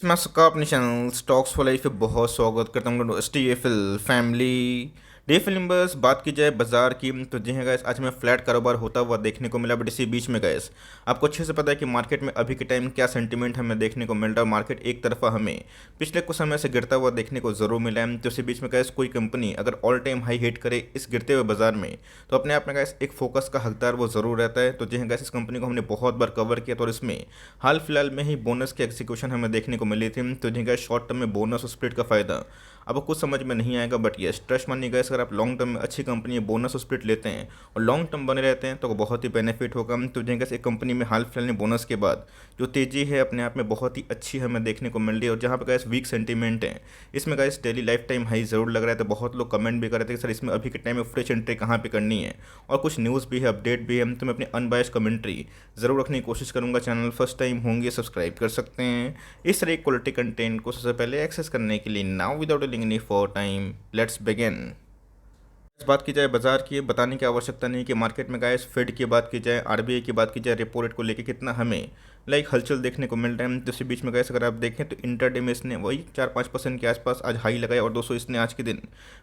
मैं सबका अपने चैनल स्टॉक्स फॉर लाइफ पे बहुत स्वागत करता हूँ। STFL फैमिली डे मेंबर्स, बात की जाए बाजार की तो जी हाँ गैस, आज हमें फ्लैट कारोबार होता हुआ देखने को मिला। बट इसी बीच में गैस, आपको अच्छे से पता है कि मार्केट में अभी के टाइम क्या सेंटीमेंट हमें देखने को मिल रहा है। मार्केट एक तरफा हमें पिछले कुछ समय से गिरता हुआ देखने को जरूर मिला है। तो इसी बीच में गैस, कोई कंपनी अगर ऑल टाइम हाई हिट करे इस गिरते हुए बाजार में, तो अपने आप में गैस एक फोकस का हकदार वो जरूर रहता है। तो जी हाँ गैस, इस कंपनी को हमने बहुत बार कवर किया और इसमें हाल फिलहाल में ही बोनस की एग्जीक्यूशन हमें देखने को मिली थी। तो जी गैस, शॉर्ट टर्म में बोनस और स्प्लिट का फायदा आपको कुछ समझ में नहीं आएगा। बट ये ट्रस्ट मानिए गैस, अगर आप लॉन्ग टर्म में अच्छी कंपनी में बोनस और स्प्लिट लेते हैं और लॉन्ग टर्म बने रहते हैं तो बहुत ही बेनिफिट होगा। तो जी गैस, एक कंपनी में हाल फिलहाल में बोनस के बाद जो तेजी है अपने आप में बहुत ही अच्छी हमें देखने को मिल रही है। और जहाँ पर गैस वीक सेंटीमेंट है, इसमें gas daily life time high जरूर लग रहा है। तो बहुत लोग कमेंट भी कर रहे थे कि सर इसमें अभी के टाइम में फ्रेश एंट्री कहाँ पे करनी है, और कुछ न्यूज़ भी है, अपडेट भी है। तो मैं अपनी अनबायस्ड कमेंट्री ज़रूर रखने की कोशिश करूंगा। चैनल फर्स्ट टाइम होंगे सब्सक्राइब कर सकते हैं इस तरह क्वालिटी कंटेंट को सबसे पहले एक्सेस करने के लिए। Now without link any for time, let's begin. इस बात की जाए बाजार की, बताने की आवश्यकता नहीं कि मार्केट में गाइस फेड की बात की जाए, RBI की बात की जाए, रेपो रेट को लेकर कितना हमें हलचल देखने को मिल रहा है। तो इसी बीच में गैस, अगर आप देखें तो इंटरडे में इसने वही 4-5% के आसपास आज हाई लगाया। और दोस्तों, इसने आज के दिन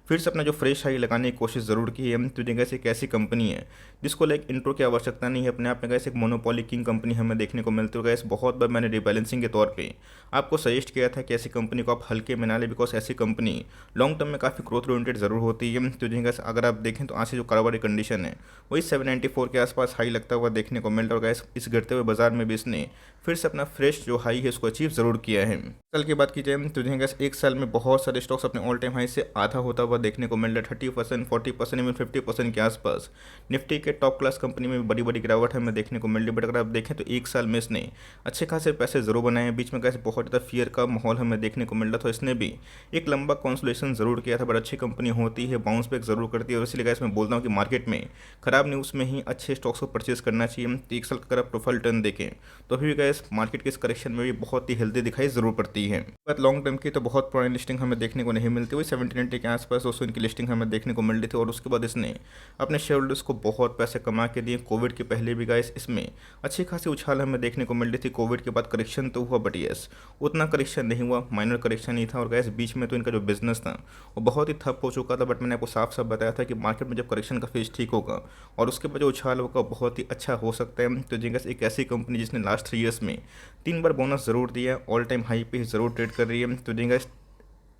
फिर से अपना जो फ्रेश हाई लगाने की कोशिश ज़रूर की है। तो गैस एक ऐसी कंपनी है जिसको इंट्रो की आवश्यकता नहीं है। अपने आप में गैस एक मोनोपोली किंग कंपनी हमें देखने को मिलती है। गैस बहुत बार मैंने रिबैलेंसिंग के तौर पर आपको सजेस्ट किया था कि ऐसी कंपनी को आप हल्के में ना लें, बिकॉज ऐसी कंपनी लॉन्ग टर्म में काफ़ी ग्रोथ ओरिएंटेड ज़रूर होती है। तो गैस, अगर आप देखें तो आज से जो कारोबारी कंडीशन है वही 794 के आसपास हाई लगता हुआ देखने को मिल रहा है। और गैस, इस गिरते हुए बाजार में भी इसने फिर से अपना फ्रेश जो हाई है उसको अचीव जरूर किया है। साल की बात की जाए तो गैस, एक साल में बहुत सारे स्टॉक्स अपने ऑल टाइम हाई से आधा होता हुआ देखने को मिल रहा है। 30%, 40%, इवन 50% के आसपास निफ्टी के टॉप क्लास कंपनी में बड़ी बड़ी गिरावट हमें देखने को मिल रही है। बट अगर आप देखें तो एक साल में इसने अच्छे खासे पैसे जरूर बनाए हैं। बीच में गैस बहुत ज़्यादा फियर का माहौल हमें देखने को मिल रहा था, इसने भी एक लंबा कॉन्सोलेशन जरूर किया था। बट अच्छी कंपनी होती है, बाउंस बैक जरूर करती है। और इसलिए गैस मैं बोलता हूँ कि मार्केट में खराब न्यूज़ में ही अच्छे स्टॉक्स को परचेज करना चाहिए। तो एक साल का अगर आप प्रोफाइल टर्न देखें तो अभी भी गैस मार्केट के इस करेक्शन में भी बहुत ही हेल्दी दिखाई जरूर पड़ती है। बट लॉन्ग टर्म की तो बहुत पुरानी लिस्टिंग हमें देखने को नहीं मिलती। वही 1780 के आसपास दोस्तों इनकी लिस्टिंग हमें देखने को मिल रही थी। और उसके बाद इसने अपने शेयर होल्डर्स को बहुत पैसे कमा के दिए। कोविड के पहले भी गैस इसमें अच्छी खासी उछाल हमें देखने को मिल रही थी। कोविड के बाद करेक्शन तो हुआ, बट यस उतना करेक्शन नहीं हुआ, माइनर करेक्शन ही था। और गैस बीच में तो इनका जो बिजनेस था वो बहुत ही ठप हो चुका था। बट मैंने आपको साफ साफ बताया था कि मार्केट में जब करेक्शन का फेज ठीक होगा और उसके बाद जो उछाल होगा बहुत ही अच्छा हो सकता है। तो जिंगस एक ऐसी कंपनी जिसने लास्ट 3 ईयर्स में 3 बार बोनस ज़रूर दिया, ऑल टाइम हाई पे ज़रूर ट्रेड कर रही है। तो जिंगस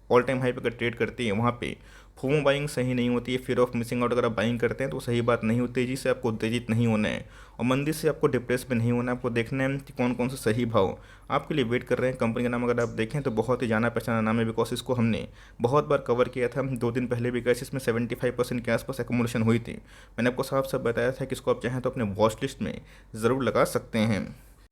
ऑल टाइम हाई पे अगर ट्रेड करती है वहाँ पे फोमो बाइंग सही नहीं होती है। फियर ऑफ मिसिंग आउट अगर आप बाइंग करते हैं तो सही बात नहीं होती। तेज़ी से आपको उत्तेजित नहीं होना है और मंदी से आपको डिप्रेस भी नहीं होना है। आपको देखना है कि कौन कौन से सही भाव आपके लिए वेट कर रहे हैं। कंपनी का नाम अगर आप देखें तो बहुत ही जाना पहचाना नाम है, बिकॉज इसको हमने बहुत बार कवर किया था। 2 दिन पहले भी गए, इसमें 75% के आसपास एकोमोडेशन हुई थी। मैंने आपको साफ साफ बताया था कि इसको आप चाहें तो अपने वॉच लिस्ट में ज़रूर लगा सकते हैं।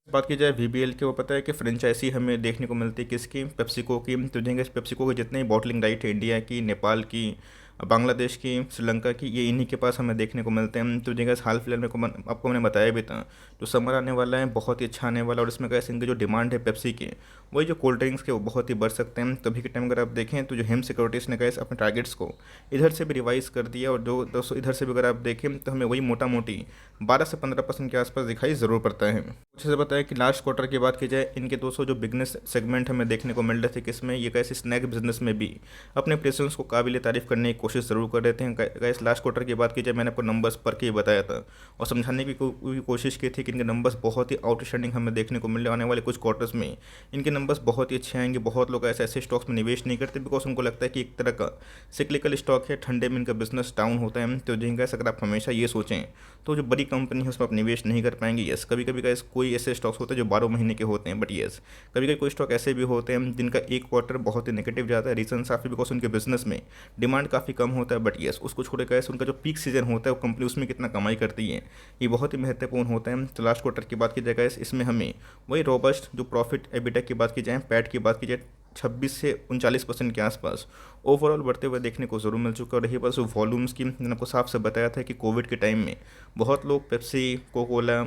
बात की जाए VBL की, वो पता है कि फ्रेंचाइजी हमें देखने को मिलती है किसकी, पेप्सिको की। तो देंगे पेप्सिको के जितने बॉटलिंग राइट है इंडिया की, नेपाल की, बांग्लादेश की, श्रीलंका की, ये इन्हीं के पास हमें देखने को मिलते हैं। तो जगह हाल फिलहाल में आपको मैंने बताया भी था जो समर आने वाला है बहुत ही अच्छा आने वाला है। और इसमें कैसे इनकी जो डिमांड है पेप्सी की, वही जो कोल्ड ड्रिंक्स के वो बहुत ही बढ़ सकते हैं। तभी के टाइम अगर आप देखें तो जो हेम सिक्योरिटीज़ ने कैसे अपने टारगेट्स को इधर से भी रिवाइज कर दिया। और जो दोस्तों इधर से भी अगर आप देखें तो हमें वही मोटा मोटी 12 से 15% के आसपास दिखाई ज़रूर पड़ता है। अच्छे से बताया कि लास्ट क्वार्टर की बात की जाए, इनके दोस्तों जो बिजनेस सेगमेंट हमें देखने को मिल रहे थे किसमें, ये कैसे स्नैक बिजनेस में भी अपने प्रेजेंस को काबिल तारीफ करने की कोशिश ज़रूर कर रहे थे। गैस लास्ट क्वार्टर की बात की जाए, मैंने आपको नंबर्स पढ़ के ही बताया था और समझाने की कोशिश की थी कि इनके नंबर्स बहुत ही आउटस्टैंडिंग हमें देखने को मिल रहे। आने वाले कुछ क्वार्टर्स में इनके नंबर्स बहुत ही अच्छे आएंगे। बहुत लोग ऐसे ऐसे स्टॉक्स में निवेश नहीं करते, बिकॉज उनको लगता है कि एक तरह का सिक्लिकल स्टॉक है, ठंडे में इनका बिजनेस डाउन होता है। तो जी गैस, अगर आप हमेशा ये सोचें तो जो बड़ी कंपनी है उसमें आप निवेश नहीं कर पाएंगे। यस, कभी कभी गैस कोई ऐसे स्टॉक्स होते हैं जो 12 महीने के होते हैं, बट यस कभी कभी कोई स्टॉक ऐसे भी होते हैं जिनका एक क्वार्टर बहुत ही नेगेटिव जाता है। रीजन काफ़ी बिकॉज उनके बिजनेस में डिमांड काफ़ी कम होता है। बट यस, उसको छोड़ के उनका जो पीक सीजन होता है वो कंपनी उसमें कितना कमाई करती है, ये बहुत ही महत्वपूर्ण होता है। तो लास्ट क्वार्टर की बात की जाए, इसमें हमें वही रोबस्ट जो प्रॉफिट एबिटा की बात की जाए, पैट की बात की जाए, 26 से 39% के आसपास ओवरऑल बढ़ते हुए देखने को ज़रूर मिल चुका है। और रही बस वॉल्यूम्स की, मैंने आपको साफ से बताया था कि कोविड के टाइम में बहुत लोग पेप्सी, कोकोला,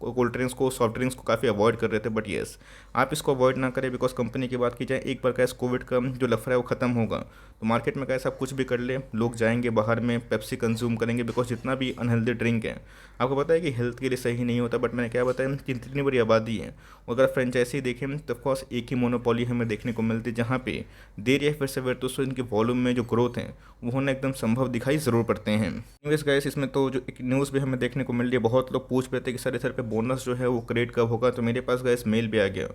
कोल्ड ड्रिंक्स को, सॉफ्ट ड्रिंक्स को काफ़ी अवॉइड कर रहे थे। बट येस, आप इसको अवॉइड ना करें, बिकॉज कंपनी की बात की जाए, एक बार गैस कोविड का जो लफड़ा है वो खत्म होगा तो मार्केट में गैस आप कुछ भी कर ले, लोग जाएंगे बाहर में पेप्सी कंज्यूम करेंगे, बिकॉज जितना भी अनहेल्दी ड्रिंक है आपको पता है कि हेल्थ के लिए सही नहीं होता। बट मैंने क्या बताया कि इतनी बड़ी आबादी है, और अगर फ्रेंचाइजी देखें तो ऑफकोर्स एक ही मोनोपोली हमें देखने को मिलती है, जहाँ पे देर या फिर सवेर तो इनके वॉल्यूम में जो ग्रोथ है वो होना एकदम संभव दिखाई ज़रूर पड़ते हैं। इन्वेस्ट गैस इसमें तो जो एक न्यूज़ भी हमें देखने को मिल रही है, बहुत लोग पूछ रहे थे कि सर पे बोनस जो है वो क्रेडिट कब होगा, तो मेरे पास गैस मेल भी आ गया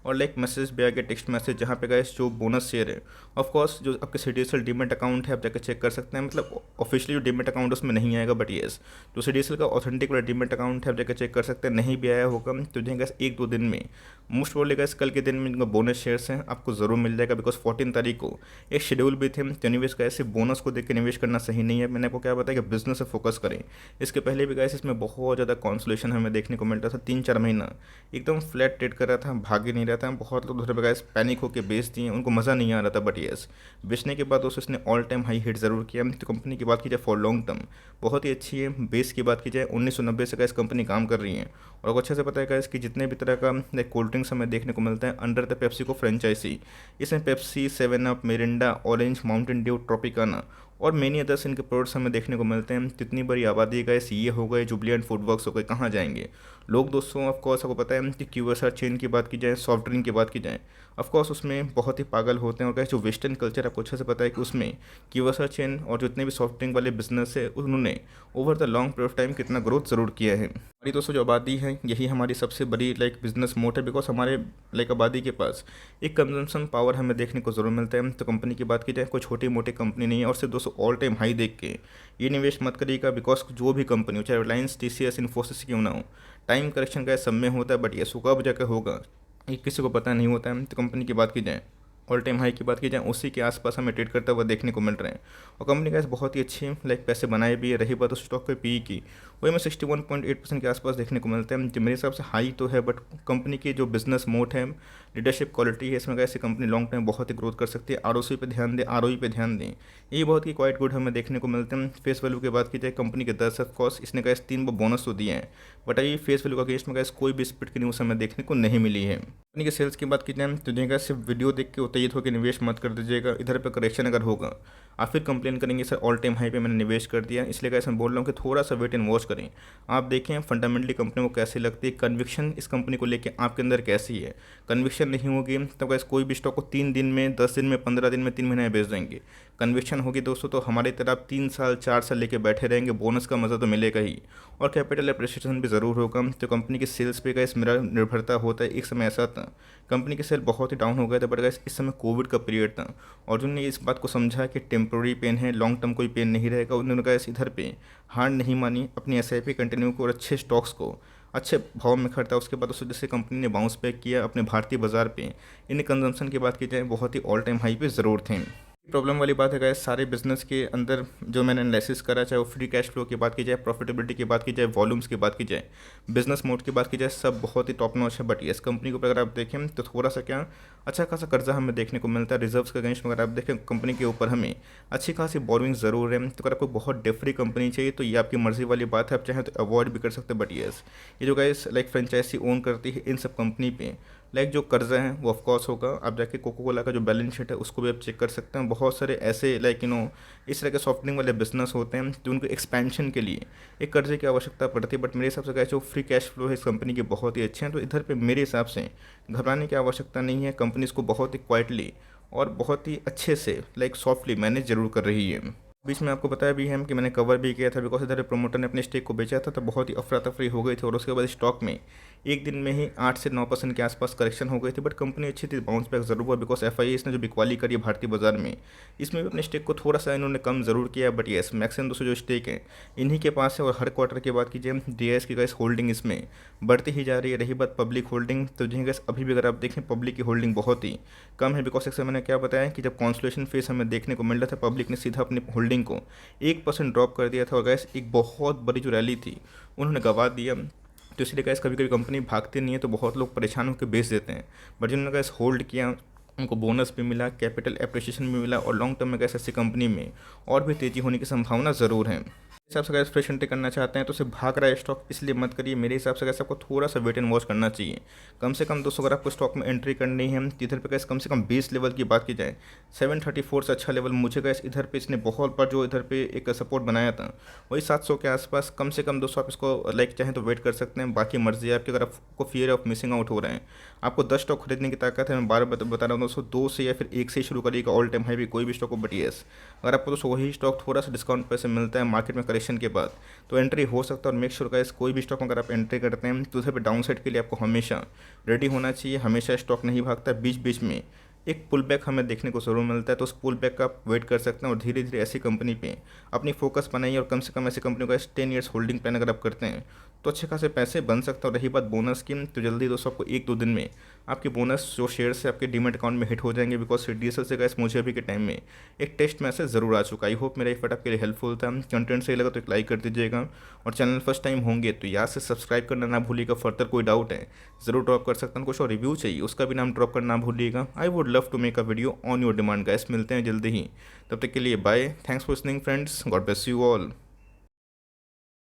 और लाइक मैसेज भी आ गया, टेक्स्ट मैसेज, जहाँ पे गैस जो बोनस शेयर है ऑफ कोर्स जो आपके सीडीएसएल डीमेट अकाउंट है आप जाकर चेक कर सकते हैं, मतलब ऑफिशियली जो डीमेट अकाउंट उसमें नहीं आएगा, बट येस जो सीडीएसएल का ऑथेंटिक वाला डीमेट अकाउंट है आप जाकर चेक कर सकते हैं। नहीं भी आया होगा तो जो गैस एक दो दिन में, मोस्ट प्रोबेबली गैस कल के दिन में इनका बोनस शेयर्स हैं आपको ज़रूर मिल जाएगा, बिकॉज 14 तारीख को एक शेड्यूल भी थे। तो निवेश गैस से बोनस को देख के निवेश करना सही नहीं है। मैंने आपको क्या बताया कि बिजनेस से फोकस करें। इसके पहले भी गैस इसमें बहुत ज़्यादा कॉन्सोलेशन हमें देखने को मिल रहा था, 3-4 महीना एकदम फ्लैट ट्रेड कर रहा था, भाग ही नहीं रहा था। बहुत लोग दूसरे गैस पैनिक होकर बेच दिए, उनको मज़ा नहीं आ रहा था, बट येस बेचने के बाद उसने ऑल टाइम हाई हिट ज़रूर किया। तो कंपनी की बात की जाए फॉर लॉन्ग टर्म बहुत ही अच्छी है। बेस की बात की जाए 1990 से गैस कंपनी काम कर रही है, और आपको अच्छे से पता है गैस कि जितने भी तरह का लाइक कोल्ड ड्रिंक्स हमें देखने को मिलता है अंडर द पेप्सी को फ्रेंचाइजी, इसमें Pepsi, 7 up, Mirinda, orange, Mountain Dew, Tropicana और मेनी अदर्स इनके प्रोडक्ट्स हमें देखने को मिलते हैं। कितनी बड़ी आबादी का ये हो गए, जुबलियंट फूड वर्क्स हो गए, कहाँ जाएंगे लोग दोस्तों। ऑफकोर्स आपको पता है कि क्यूएसआर चेन की बात की जाए, सॉफ्ट ड्रिंक की बात की जाए, ऑफकोर्स उसमें बहुत ही पागल होते हैं। और जो वेस्टर्न कल्चर आपको अच्छे से पता है कि उसमें क्यूएसआर चेन और जितने भी सॉफ्ट ड्रिंक वाले बिजनेस है उन्होंने over the long period of time कितना ग्रोथ ज़रूर किया है। हमारी दोस्तों जो आबादी है यही हमारी सबसे बड़ी लाइक बिजनेस मोट है, बिकॉज हमारे लाइक आबादी के पास एक कंजम्पशन पावर हमें देखने को ज़रूर मिलता है। तो कंपनी की बात की जाए कोई छोटी मोटी कंपनी नहीं है, और सिर्फ दोस्तों ऑल टाइम हाई देख के ये निवेश मत करिएगा, बिकॉज जो भी कंपनी हो, चाहे रिलायंस, टीसीएस, इन्फोसिस क्यों ना हो, टाइम करेक्शन का सब में होता है, बट ये कब जाकर होगा ये किसी को पता नहीं होता है। तो कंपनी की बात की जाए, ऑल टाइम हाई की बात की जाए, उसी के आसपास हमें ट्रेड करता हुआ देखने को मिल रहे हैं। और कंपनी का बहुत ही अच्छी लाइक पैसे बनाए भी है। रही बात उस स्टॉक पे पी की, वही में 61.8% के आसपास देखने को मिलते हैं, जो मेरे हिसाब से हाई तो है, बट कंपनी की जो बिजनेस मोड है, लीडरशिप क्वालिटी है, इसमें कैसे कंपनी लॉन्ग टाइम बहुत ही ग्रोथ कर सकती है। आरओसी पे ध्यान दें, आरओई पे ध्यान दें, ये बहुत ही क्वाइट गुड हमें देखने को मिलते हैं। फेस वैल्यू की बात की जाए कंपनी के 10 ऑफ कोर्स इसने कैसे 3 बोनस तो दिए हैं, बट ये फेस वैल्यू का अगेंस्ट में कैसे कोई भी स्पिट की न्यूज़ हमें देखने को नहीं मिली है। कंपनी के सेल्स की बात की जाए तो देखिएगा सिर्फ वीडियो देख के उत्तेजित होकर निवेश मत कर दीजिएगा। इधर पे करेक्शन अगर होगा आप फिर कंप्लेन करेंगे सर ऑल टाइम हाई पे मैंने निवेश कर दिया, इसलिए कैसे मैं बोल रहा हूँ कि थोड़ा सा वेट एंड वॉच करें। आप देखें फंडामेंटली कंपनी को कैसी लगती है, कन्विक्शन इस कंपनी को लेके आपके अंदर कैसी है। कन्विक्शन नहीं होगी तब कैसे कोई भी स्टॉक को 3 दिन में, 10 दिन में, 15 दिन में, 3 महीने में बेच देंगे। कन्विक्शन होगी दोस्तों तो हमारी तरह आप 3 साल 4 साल लेके बैठे रहेंगे, बोनस का मज़ा तो मिलेगा ही, और कैपिटल एप्रिसिएशन भी ज़रूर होगा। तो कंपनी के सेल्स पे का इस मेरा निर्भरता होता है। एक समय ऐसा था कंपनी के सेल बहुत ही डाउन हो गए थे, बट गाइस इस समय कोविड का पीरियड था और जिन्होंने इस बात को समझा कि टेम्प्रोरी पेन है, लॉन्ग टर्म कोई पेन नहीं रहेगा, उन्होंने गाइस इधर पे हार नहीं मानी, अपनी एसआईपी कंटिन्यू को और अच्छे स्टॉक्स को अच्छे भाव में खरीदा। उसके बाद उस वजह से कंपनी ने बाउंस बैक किया अपने भारतीय बाजार पे। इन कंजम्पशन की बात की जाए बहुत ही ऑल टाइम हाई पे ज़रूर थे। प्रॉब्लम वाली बात है गाइस, सारे बिजनेस के अंदर जो मैंने एनालिसिस करा, चाहे वो फ्री कैश फ्लो की बात की जाए, प्रॉफिटेबिलिटी की बात की जाए, वॉल्यूम्स की बात की जाए, बिजनेस मोड की बात की जाए, सब बहुत ही टॉप नॉच है। बट इस कंपनी को अगर आप देखें तो थोड़ा सा क्या अच्छा खासा कर्जा हमें देखने को मिलता है। रिजर्व्स के अगेंस्ट में अगर आप देखें कंपनी के ऊपर हमें अच्छी खासी बोरिंग ज़रूर है। तो अगर आपको बहुत डेफ्री कंपनी चाहिए तो ये आपकी मर्जी वाली बात है, आप चाहें तो अवॉइड भी कर सकते हैं। बट येस ये जो गाइस लाइक फ्रेंचाइजी ओन करती है इन सब कंपनी पे लाइक जो कर्जा है वो ऑफकोर्स होगा। आप जाके कोको कोला का जो बैलेंस शीट है उसको भी आप चेक कर सकते हैं। बहुत सारे ऐसे लाइक इस तरह के सॉफ्ट ड्रिंक वाले बिजनेस होते हैं जो उनको एक्सपेंशन के लिए एक कर्जे की आवश्यकता पड़ती है। बट मेरे हिसाब से क्या जो फ्री कैश फ्लो है इस कंपनी के बहुत ही अच्छे हैं, तो इधर पे मेरे हिसाब से घबराने की आवश्यकता नहीं है। कंपनी इसको बहुत ही क्वाइटली और बहुत ही अच्छे से लाइक सॉफ्टली मैनेज जरूर कर रही है। बीच में आपको बताया भी है कि मैंने कवर भी किया था, बिकॉज इधर प्रमोटर ने अपने स्टेक को बेचा था तो बहुत ही अफरा तफरी हो गई थी, और उसके बाद स्टॉक में एक दिन में ही 8 से 9% के आसपास करेक्शन हो गई थी। बट कंपनी अच्छी थी, बाउंस बैक जरूर हुआ, बिकॉज एफआईए इसने जो बिकवाली करी है भारतीय बाजार में, इसमें भी अपने स्टेक को थोड़ा सा इन्होंने कम जरूर किया है। बट येस मैक्सिमम दोस्तों जो स्टेक है इन्हीं के पास है। और हर क्वार्टर की बात कीजिए डीआईएस की गैस होल्डिंग इसमें बढ़ती ही जा रही है। रही बात पब्लिक होल्डिंग, तो जी गैस अभी भी अगर आप देखें पब्लिक की होल्डिंग बहुत ही कम है, बिकॉज एक मैंने क्या बताया कि जब कॉन्सुलेशन फेस हमें देखने को मिल रहा था पब्लिक ने सीधा अपनी होल्डिंग को 1% ड्रॉप कर दिया था, और गैस एक बहुत बड़ी जो रैली थी उन्होंने गवा दिया। तो इसलिए गैस कभी कभी कंपनी भागती नहीं है तो बहुत लोग परेशान होकर बेच देते हैं, बट जिन्होंने गैस होल्ड किया उनको बोनस भी मिला, कैपिटल एप्रिसिएशन भी मिला और लॉन्ग टर्म में गैस ऐसी कंपनी में और भी तेज़ी होने की संभावना ज़रूर है। हिसाब से अगर फ्रेश एंट्री करना चाहते हैं तो सिर्फ भाग रहा है स्टॉक इसलिए मत करिए। मेरे हिसाब से कैसे आपको थोड़ा सा वेट एंड वॉच करना चाहिए। कम से कम दोस्तों अगर आपको स्टॉक में एंट्री करनी है तो इधर पे कैसे कम से कम 20 लेवल की बात की जाए, 734 से अच्छा लेवल मुझे कैसे इधर पे इसने बहुत बार जो इधर पे एक सपोर्ट बनाया था वही 700 के आसपास। कम से कम दोस्तों आप इसको लाइक चाहें तो वेट कर सकते हैं, बाकी मर्जी है आपकी। अगर आपको फियर ऑफ मिसिंग आउट हो रहे हैं, आपको 10 स्टॉक खरीदने की ताकत है, मैं बार बार बता रहा हूँ दोस्तों, 2 से या फिर 1 से ही शुरू करिएगा ऑल टाइम हाई भी कोई भी स्टॉक हो। बट येस, अगर आपको दोस्तों वही स्टॉक थोड़ा सा डिस्काउंट पैसे मिलता है मार्केट में करेक्शन के बाद तो एंट्री हो सकता है। और मेक श्योर गाइस कोई भी स्टॉक में अगर आप एंट्री करते हैं तो उसे पे डाउन साइड के लिए आपको हमेशा रेडी होना चाहिए। हमेशा स्टॉक नहीं भागता, बीच बीच में एक पुल बैक हमें देखने को ज़रूर मिलता है, तो उस पुल बैक का आप वेट कर सकते हैं और धीरे धीरे ऐसी कंपनी पे अपनी फोकस बनाइए। और कम से कम ऐसी कंपनी का 10 ईयर्स होल्डिंग प्लान अगर आप करते हैं तो अच्छे खासे पैसे बन सकते हैं। और रही बात बोनस की, तो जल्दी दोस्तों आपको 1-2 दिन में आपके बोनस जो शेयर से आपके डीमेट अकाउंट में हिट हो जाएंगे। बिकॉज सीडीएसएल से गैस मुझे अभी के टाइम में एक टेस्ट मैसेज ज़रूर आ चुका। आई होप मेरा एफर्ट आपके लिए हेल्पफुल था। कंटेंट सही लगा तो एक लाइक कर दीजिएगा और चैनल फर्स्ट टाइम होंगे तो याद से सब्सक्राइब करना ना भूलिएगा। फर्दर कोई डाउट है ज़रूर ड्रॉप कर सकते हैं, कुछ और रिव्यू चाहिए उसका भी नाम ड्रॉप करना ना भूलिएगा। I would love to make a video on your demand guys. मिलते हैं जल्दी ही, तब तक के लिए bye. Thanks for listening friends, God bless you all.